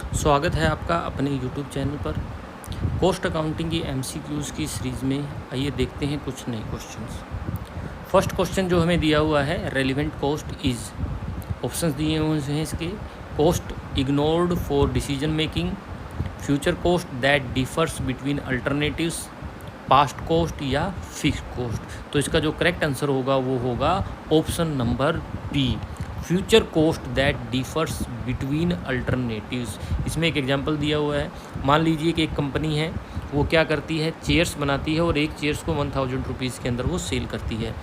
स्वागत है आपका अपने YouTube चैनल पर। कॉस्ट अकाउंटिंग की MCQs की सीरीज़ में आइए देखते हैं कुछ नए क्वेश्चंस। फर्स्ट क्वेश्चन जो हमें दिया हुआ है, रेलिवेंट कॉस्ट इज़, ऑप्शंस दिए हुए हैं इसके, cost ignored for decision making, future cost that differs between alternatives, past cost या फिक्स कॉस्ट। तो इसका जो करेक्ट आंसर होगा वो होगा option number B, future cost that differs between alternatives. इसमें एक एग्जांपल दिया हुआ है। मान लीजिए कि एक कंपनी है, वो क्या करती है, चेयर्स बनाती है और एक चेयर्स को 1000 रुपीज़ के अंदर वो सेल करती है।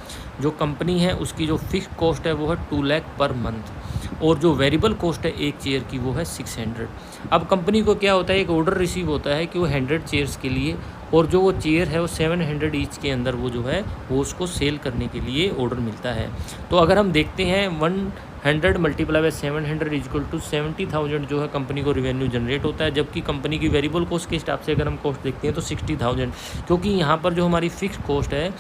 जो कंपनी है उसकी जो फिक्स कॉस्ट है वो है 2 लाख पर मंथ, और जो वेरिएबल कॉस्ट है एक चेयर की वो है 600। अब कंपनी को क्या होता है, एक ऑर्डर रिसीव होता है कि वो 100 चेयर्स के लिए, और जो वो चेयर है वो 700 ईच के अंदर वो जो है वो उसको सेल करने के लिए ऑर्डर मिलता है। तो अगर हम देखते हैं 100 मल्टीप्लाई बाय 700 इक्वल टू 70,000 जो है कंपनी को रिवेन्यू जनरेट होता है, जबकि कंपनी की वेरिएबल कॉस्ट के हिसाब से अगर हम कॉस्ट देखते हैं तो 60,000, क्योंकि यहाँ पर जो हमारी फिक्स कॉस्ट है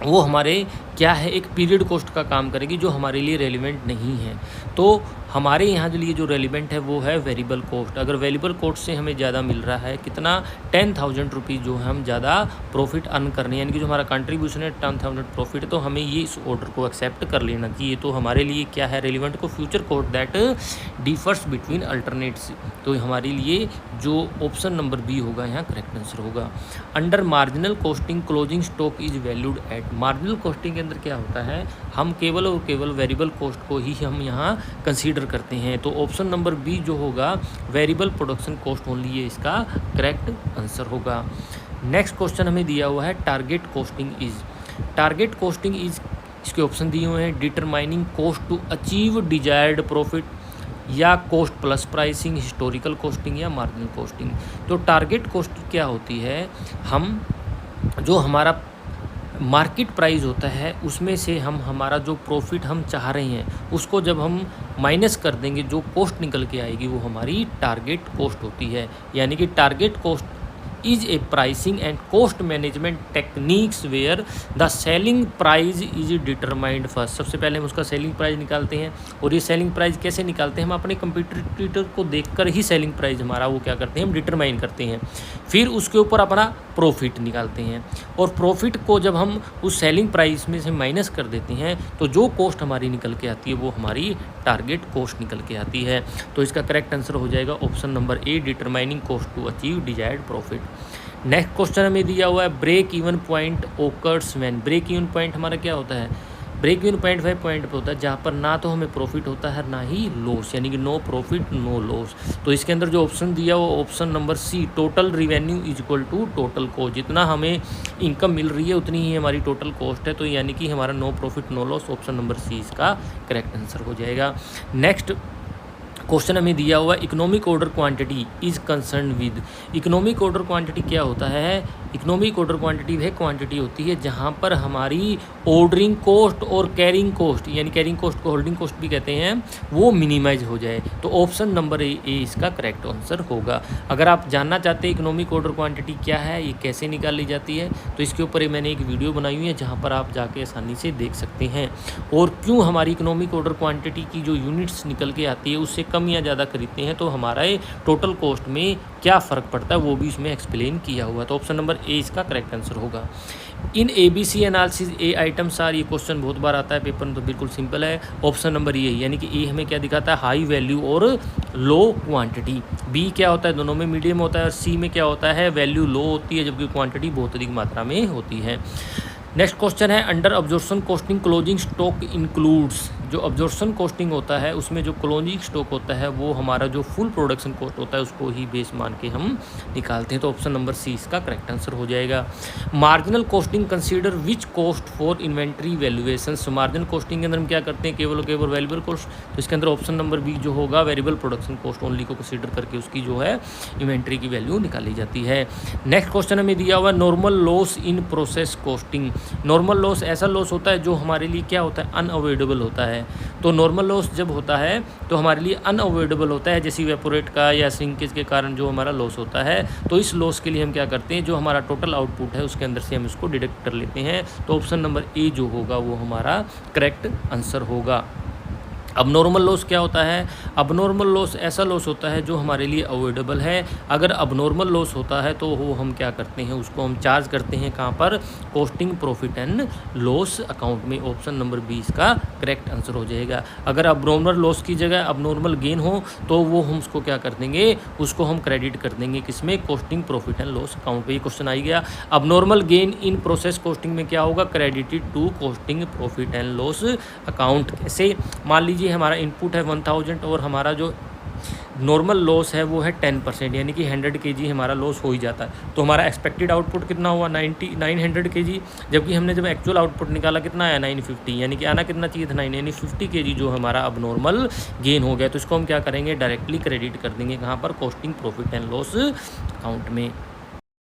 वो हमारे क्या है, एक पीरियड कॉस्ट का काम करेगी जो हमारे लिए रेलिवेंट नहीं है। तो हमारे यहाँ के लिए जो रेलिवेंट है वो है वेरिएबल कॉस्ट। अगर वेरिएबल कॉस्ट से हमें ज़्यादा मिल रहा है कितना, 10,000 रुपीज़ जो है हम ज़्यादा प्रॉफिट अर्न करने, यानी कि जो हमारा कंट्रीब्यूशन है 10,000 प्रॉफिट, तो हमें ये इस ऑर्डर को एक्सेप्ट कर लेना चाहिए। तो हमारे लिए क्या है रेलिवेंट को, future cost that differs between alternates. तो हमारे लिए जो ऑप्शन नंबर बी होगा यहाँ करेक्ट आंसर होगा। Under marginal costing closing stock is valued at, marginal costing के अंदर क्या होता है, हम केवल और केवल वेरिएबल कॉस्ट को ही हम यहाँ कंसीडर करते हैं। तो ऑप्शन नंबर बी जो होगा वेरिएबल प्रोडक्शन कॉस्ट ओनली, ये इसका करेक्ट आंसर होगा। नेक्स्ट क्वेश्चन हमें दिया हुआ है, target costing is, target costing is, इसके ऑप्शन दिए हुए हैं, determining cost to achieve desired profit, या cost plus pricing, historical costing या मार्जिनल कॉस्टिंग। तो टारगेट कॉस्ट क्या होती है, हम जो हमारा मार्केट प्राइस होता है उसमें से हम हमारा जो प्रॉफिट हम चाह रहे हैं उसको जब हम माइनस कर देंगे, जो कॉस्ट निकल के आएगी वो हमारी टारगेट कॉस्ट होती है। यानी कि target cost is a pricing and cost management techniques where the selling price is determined first. सबसे पहले हम उसका सेलिंग प्राइस निकालते हैं, और ये सेलिंग प्राइस कैसे निकालते हैं, हम अपने कंपटीटर को देखकर ही सेलिंग प्राइस हमारा वो क्या करते हैं, हम डिटरमाइन करते हैं। फिर उसके ऊपर अपना प्रॉफिट निकालते हैं, और प्रॉफिट को जब हम उस सेलिंग प्राइस में से माइनस कर देते हैं तो जो कॉस्ट हमारी निकल के आती है वो हमारी टारगेट कॉस्ट निकल के आती है। तो इसका करेक्ट आंसर हो जाएगा option number A, determining cost to achieve desired profit. Next question हमें दिया हुआ है, break even point occurs when, break even point हमारा क्या होता है, ब्रेक इवन पॉइंट वह पॉइंट पे होता है जहाँ पर ना तो हमें प्रॉफिट होता है ना ही लॉस, यानी कि नो प्रॉफिट नो लॉस। तो इसके अंदर जो ऑप्शन दिया वो option number C, total revenue is equal to total cost, जितना हमें इनकम मिल रही है उतनी ही हमारी टोटल कॉस्ट है। तो यानी कि हमारा no profit no loss, option number C इसका करेक्ट आंसर हो जाएगा। नेक्स्ट क्वेश्चन हमें दिया हुआ, economic order quantity is concern with, economic order quantity क्या होता है, इकोनॉमिक ऑर्डर क्वांटिटी वह क्वांटिटी होती है जहां पर हमारी ऑर्डरिंग कॉस्ट और कैरिंग कॉस्ट, यानी कैरिंग कॉस्ट को होल्डिंग कॉस्ट भी कहते हैं, वो मिनिमाइज हो जाए। तो ऑप्शन नंबर ए इसका करेक्ट आंसर होगा। अगर आप जानना चाहते हैं इकोनॉमिक ऑर्डर क्वांटिटी क्या है, ये कैसे निकाली जाती है, तो इसके ऊपर मैंने एक वीडियो बनाई हुई है जहाँ पर आप जाके आसानी से देख सकते हैं। और क्यों हमारी इकोनॉमिक ऑर्डर क्वान्टिटी की जो यूनिट्स निकल के आती है उससे कम या ज़्यादा खरीदते हैं तो हमारा टोटल कॉस्ट में क्या फ़र्क पड़ता है वो भी इसमें एक्सप्लेन किया हुआ है। तो ऑप्शन नंबर ए इसका करेक्ट आंसर होगा। In ABC analysis A items are, ये क्वेश्चन बहुत बार आता है पेपर में, तो बिल्कुल सिंपल है, ऑप्शन नंबर ए, यानी कि ए हमें क्या दिखाता है, हाई वैल्यू और लो क्वांटिटी। बी क्या होता है, दोनों में मीडियम होता है, और सी में क्या होता है, वैल्यू लो होती है जबकि क्वांटिटी बहुत अधिक मात्रा में होती है। नेक्स्ट क्वेश्चन है, under absorption costing closing stock includes, जो अब्जॉर्प्शन कॉस्टिंग होता है उसमें जो क्लोजिंग स्टॉक होता है वो हमारा जो फुल प्रोडक्शन कॉस्ट होता है उसको ही बेस मान के हम निकालते हैं। तो ऑप्शन नंबर सी इसका करेक्ट आंसर हो जाएगा। Marginal costing consider which cost for inventory valuation, marginal costing के अंदर हम क्या करते हैं, केवल वेरिएबल कॉस्ट, तो इसके अंदर ऑप्शन नंबर बी जो होगा वेरिएबल प्रोडक्शन कॉस्ट ओनली को कंसीडर करके उसकी जो है इन्वेंट्री की वैल्यू निकाली जाती है। नेक्स्ट क्वेश्चन हमें दिया हुआ है, normal loss in process costing, normal loss ऐसा लॉस होता है जो हमारे लिए क्या होता है, अनअवॉइडेबल होता है। तो नॉर्मल लॉस जब होता है तो हमारे लिए अनअवॉइडेबल होता है, जैसे वेपोरेट का या श्रिंकेज के कारण जो हमारा लॉस होता है, तो इस लॉस के लिए हम क्या करते हैं, जो हमारा टोटल आउटपुट है उसके अंदर से हम इसको डिडक्ट कर लेते हैं। तो ऑप्शन नंबर ए जो होगा वो हमारा करेक्ट आंसर होगा। अबनॉर्मल लॉस क्या होता है? अबनॉर्मल लॉस ऐसा लॉस होता है जो हमारे लिए अवॉइडेबल है। अगर अबनॉर्मल लॉस होता है तो वो हम क्या करते हैं, उसको हम चार्ज करते हैं कहाँ पर? Costing profit and loss account में। ऑप्शन नंबर 20 का करेक्ट आंसर हो जाएगा। अगर अबनॉर्मल लॉस की जगह अबनॉर्मल गेन हो तो वो हम उसको क्या कर देंगे, उसको हम क्रेडिट कर देंगे किसमें? Costing profit and loss account पे। ये क्वेश्चन आ गया। Abnormal gain in process costing में क्या होगा? Credited to costing profit and loss account. कैसे? मान लीजिए हमारा इनपुट है 1000 और हमारा जो नॉर्मल लॉस है वो है 10%, यानी कि 100 kg हमारा लॉस हो ही जाता है। तो हमारा एक्सपेक्टेड आउटपुट कितना हुआ? 900 kg, जबकि हमने जब एक्चुअल आउटपुट निकाला कितना आया? 950, यानी कि आना कितना चाहिए था? 9, यानी 50 kg जो हमारा अब नॉर्मल गेन हो गया। तो इसको हम क्या करेंगे? डायरेक्टली क्रेडिट कर देंगे कहाँ पर? Costing profit and loss account में।